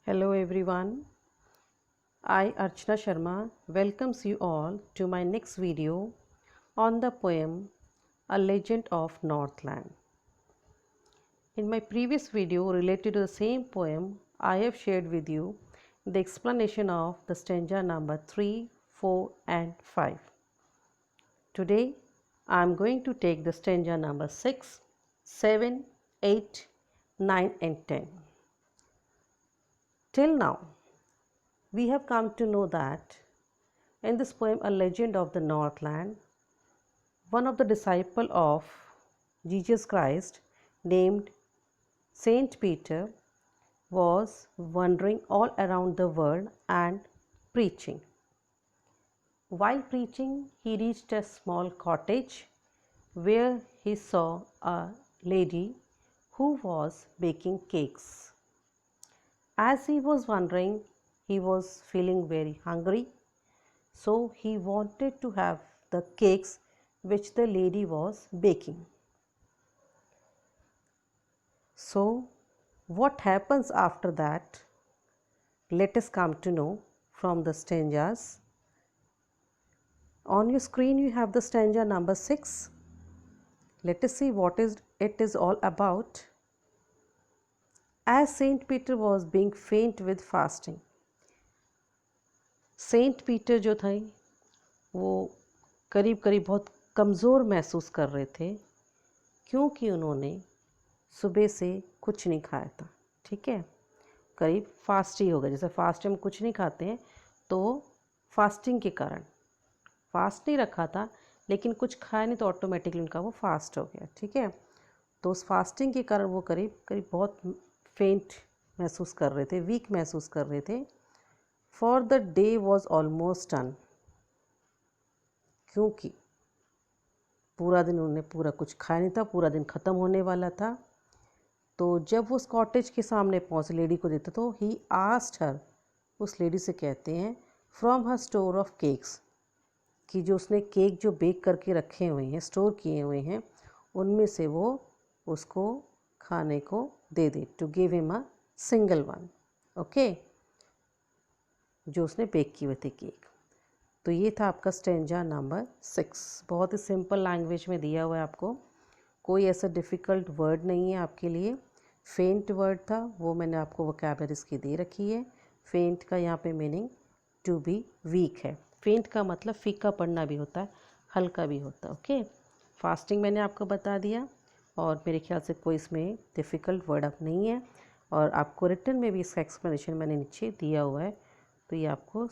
Hello everyone, I Archana Sharma welcomes you all to my next video on the poem A Legend of Northland. In my previous video related to the same poem, I have shared with you the explanation of the stanza number 3, 4 and 5. Today I am going to take the stanza number 6, 7, 8, 9 and 10. Till now, we have come to know that in this poem, A Legend of the Northland, one of the disciples of Jesus Christ named Saint Peter was wandering all around the world and preaching. While preaching, he reached a small cottage where he saw a lady who was baking cakes. As he was wandering, he was feeling very hungry, so he wanted to have the cakes which the lady was baking. So, what happens after that? Let us come to know from the stanzas. On your screen, you have the stanza number 6. Let us see what it is all about. As Saint Peter was being faint with fasting, Saint Peter जो थे वो करीब करीब बहुत कमज़ोर महसूस कर रहे थे क्योंकि उन्होंने सुबह से कुछ नहीं खाया था। ठीक है, करीब फास्ट ही हो गया। जैसे फास्ट में कुछ नहीं खाते हैं तो फास्टिंग के कारण फास्ट नहीं रखा था लेकिन कुछ खाया नहीं तो ऑटोमेटिकली उनका वो फास्ट हो गया। ठीक है, तो उस फास्टिंग के कारण वो करीब करीब बहुत फेंट महसूस कर रहे थे, वीक महसूस कर रहे थे। For the day was almost done, क्योंकि पूरा दिन उन्होंने पूरा कुछ खाया नहीं था, पूरा दिन ख़त्म होने वाला था। तो जब वो उस कॉटेज के सामने पहुँचे लेडी को देते तो ही आस्क्ड हर, उस लेडी से कहते हैं from her store of cakes, कि जो उसने केक जो बेक करके रखे हुए हैं, स्टोर किए हुए हैं, उनमें से वो उसको खाने को दे दे, to give him a single one. Okay, जो उसने बेक किए हुए थे केक। तो ये था आपका स्टेंजा नंबर 6। बहुत ही सिंपल लैंग्वेज में दिया हुआ है आपको, कोई ऐसा डिफ़िकल्ट वर्ड नहीं है आपके लिए। फेंट वर्ड था वो मैंने आपको वोकैबलरीज की दे रखी है। फेंट का यहाँ पे मीनिंग टू बी वीक है। फेंट का मतलब फीका पड़ना भी होता है, हल्का भी होता है। ओके, फास्टिंग मैंने आपको बता दिया और मेरे ख्याल से कोई इसमें डिफ़िकल्ट वर्ड अब नहीं है। और आपको रिटर्न में भी इसका एक्सप्लेनेशन मैंने नीचे दिया हुआ है, तो ये आपको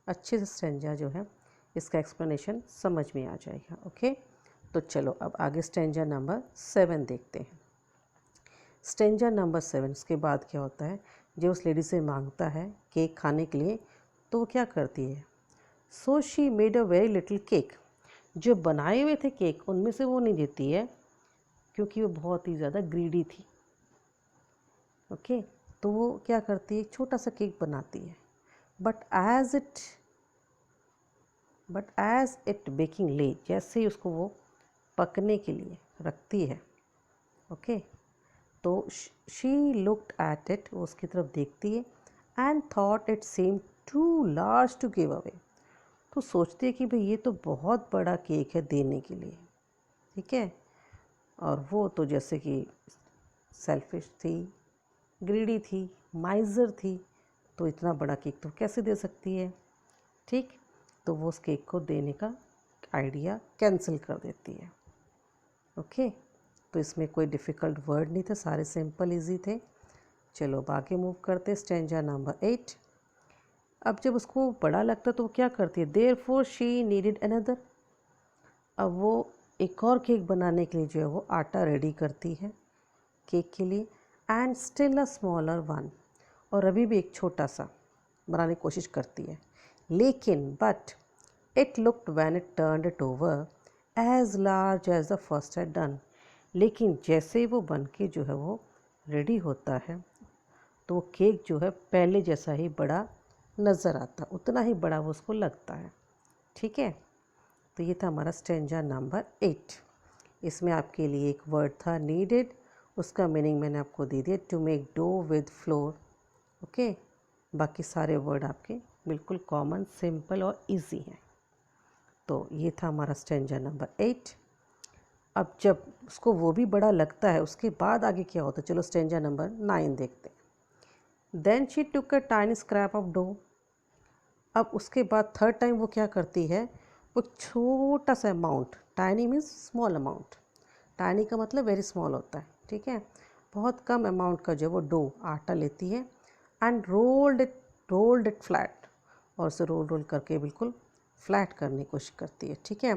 अच्छे से स्टेंजा जो है इसका एक्सप्लेनेशन समझ में आ जाएगा। ओके, तो चलो अब आगे स्टेंजा नंबर 7 देखते हैं। स्टेंजा नंबर 7 उसके बाद क्या होता है, जो उस लेडी से मांगता है केक खाने के लिए तो वो क्या करती है, so she made a very little cake. जो बनाए हुए थे केक उनमें से वो नहीं देती है क्योंकि वो बहुत ही ज़्यादा ग्रीडी थी। ओके, तो वो क्या करती है, एक छोटा सा केक बनाती है। बट एज इट बेकिंग ले, जैसे ही उसको वो पकने के लिए रखती है, ओके, तो शी लुक्ड एट इट, वो उसकी तरफ देखती है, and thought it seem too large to give away, तो सोचती है कि भाई ये तो बहुत बड़ा केक है देने के लिए। ठीक है, और वो तो जैसे कि सेल्फिश थी, ग्रीडी थी, माइजर थी, तो इतना बड़ा केक तो कैसे दे सकती है। ठीक, तो वो उस केक को देने का आइडिया कैंसिल कर देती है। ओके, तो इसमें कोई डिफ़िकल्ट वर्ड नहीं थे, सारे सिंपल इजी थे। चलो अब आगे मूव करते स्टेंजा नंबर 8। अब जब उसको बड़ा लगता तो वो क्या करती है, देयरफॉर शी नीडेड अनदर, अब वो एक और केक बनाने के लिए जो है वो आटा रेडी करती है केक के लिए, and still a smaller one, और अभी भी एक छोटा सा बनाने की कोशिश करती है। लेकिन but it looked when it turned it over as large as the first had done, लेकिन जैसे ही वो बन के जो है वो रेडी होता है तो वो केक जो है पहले जैसा ही बड़ा नज़र आता, उतना ही बड़ा वो उसको लगता है। ठीक है, तो ये था हमारा स्टेंजा नंबर 8। इसमें आपके लिए एक वर्ड था नीडेड, उसका मीनिंग मैंने आपको दे दिया, to make dough with flour. Okay, बाकी सारे वर्ड आपके बिल्कुल कॉमन, सिंपल और इजी हैं। तो ये था हमारा स्टेंजा नंबर 8। अब जब उसको वो भी बड़ा लगता है, उसके बाद आगे क्या होता है, चलो स्टेंजा नंबर 9 देखते हैं। Then she took a tiny scrap of dough. अब उसके बाद थर्ड टाइम वो क्या करती है, वो छोटा सा amount, tiny means small amount, tiny का मतलब वेरी स्मॉल होता है, ठीक है, बहुत कम अमाउंट का जो वो डो, आटा लेती है, एंड रोल्ड इट फ्लैट, और उसे रोल करके बिल्कुल फ्लैट करने की कोशिश करती है, ठीक है।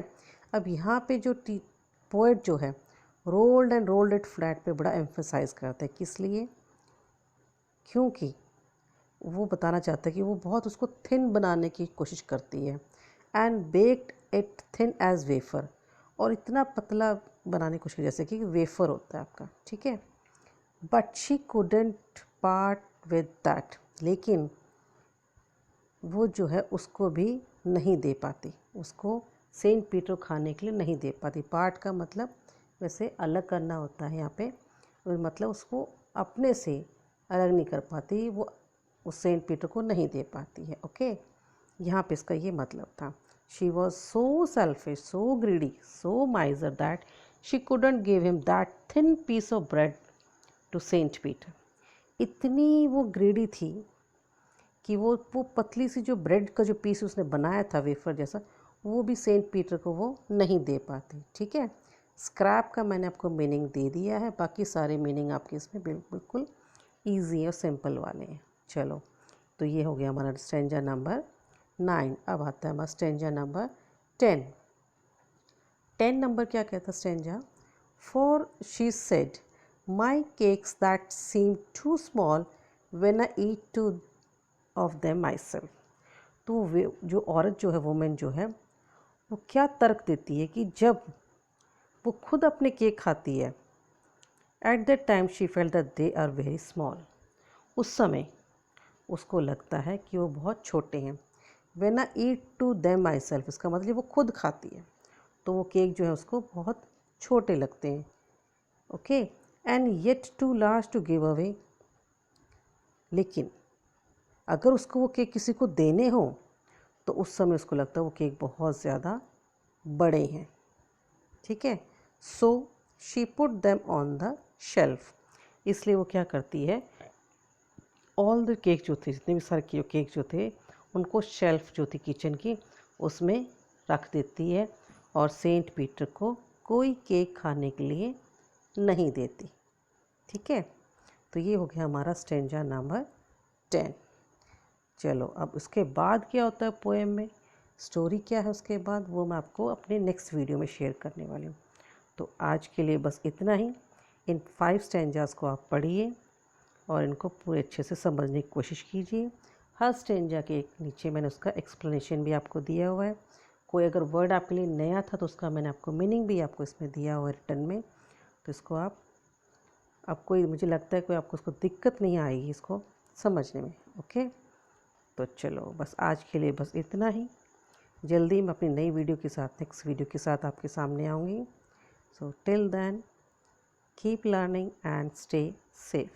अब यहाँ पे जो पोएट जो है रोल्ड इट फ्लैट पे बड़ा एम्फेसाइज करता है, किस लिए, क्योंकि वो बताना चाहता है कि वो बहुत उसको थिन बनाने की कोशिश करती है, and baked it thin as wafer, और इतना पतला बनाने की कोशिश जैसे कि वेफर होता है आपका, ठीक है। But she couldn't part with that, लेकिन वो जो है उसको भी नहीं दे पाती, उसको सेंट पीटर खाने के लिए नहीं दे पाती। पार्ट का मतलब वैसे अलग करना होता है यहाँ पे, मतलब उसको अपने से अलग नहीं कर पाती, वो उस सेंट पीटर को नहीं दे पाती है, ओके। यहाँ पे इसका ये मतलब था, she was so selfish, so greedy, so miser that she couldn't give him that thin piece of bread to Saint Peter. इतनी वो ग्रीडी थी कि वो पतली सी जो ब्रेड का जो पीस उसने बनाया था वेफर जैसा, वो भी सेंट पीटर को वो नहीं दे पाती, ठीक है। स्क्रैप का मैंने आपको मीनिंग दे दिया है, बाकी सारे मीनिंग आपके इसमें बिल्कुल ईजी और सिंपल वाले हैं। चलो, तो ये हो गया हमारा स्टेंजा नंबर 9। अब आता है हमारा स्टेंजा नंबर 10। 10 नंबर क्या कहता stanza, for she said my cakes that seem too small when I eat two of them myself. तो वे जो औरत जो है, वुमेन जो है, वो क्या तर्क देती है कि जब वो खुद अपने केक खाती है, at that time she felt that they are very small, उस समय उसको लगता है कि वो बहुत छोटे हैं। When I eat two them myself, इसका मतलब वो खुद खाती है तो वो केक जो है उसको बहुत छोटे लगते हैं, okay. And yet too large to give away, लेकिन अगर उसको वो केक किसी को देने हो तो उस समय उसको लगता है वो केक बहुत ज़्यादा बड़े हैं, ठीक है। So she put them on the shelf, इसलिए वो क्या करती है, ऑल द केक जो थे, जितने भी सारे केक जो थे, उनको शेल्फ जो थी किचन की उसमें रख देती है, और सेंट पीटर को कोई केक खाने के लिए नहीं देती, ठीक है। तो ये हो गया हमारा स्टेंजा नंबर 10। चलो, अब उसके बाद क्या होता है पोएम में, स्टोरी क्या है उसके बाद, वो मैं आपको अपने नेक्स्ट वीडियो में शेयर करने वाली हूँ। तो आज के लिए बस इतना ही। इन 5 स्टेंजास को आप पढ़िए और इनको पूरे अच्छे से समझने की कोशिश कीजिए। हर स्टेंजा के नीचे मैंने उसका एक्सप्लेनेशन भी आपको दिया हुआ है। कोई अगर वर्ड आपके लिए नया था तो उसका मैंने आपको मीनिंग भी आपको इसमें दिया हुआ है रिटर्न में, तो इसको आपको मुझे लगता है कोई आपको उसको दिक्कत नहीं आएगी इसको समझने में, ओके। तो चलो, बस आज के लिए बस इतना ही। जल्दी मैं अपनी नई वीडियो के साथ, नेक्स्ट वीडियो के साथ आपके सामने आऊँगी। So till then, keep learning and stay safe.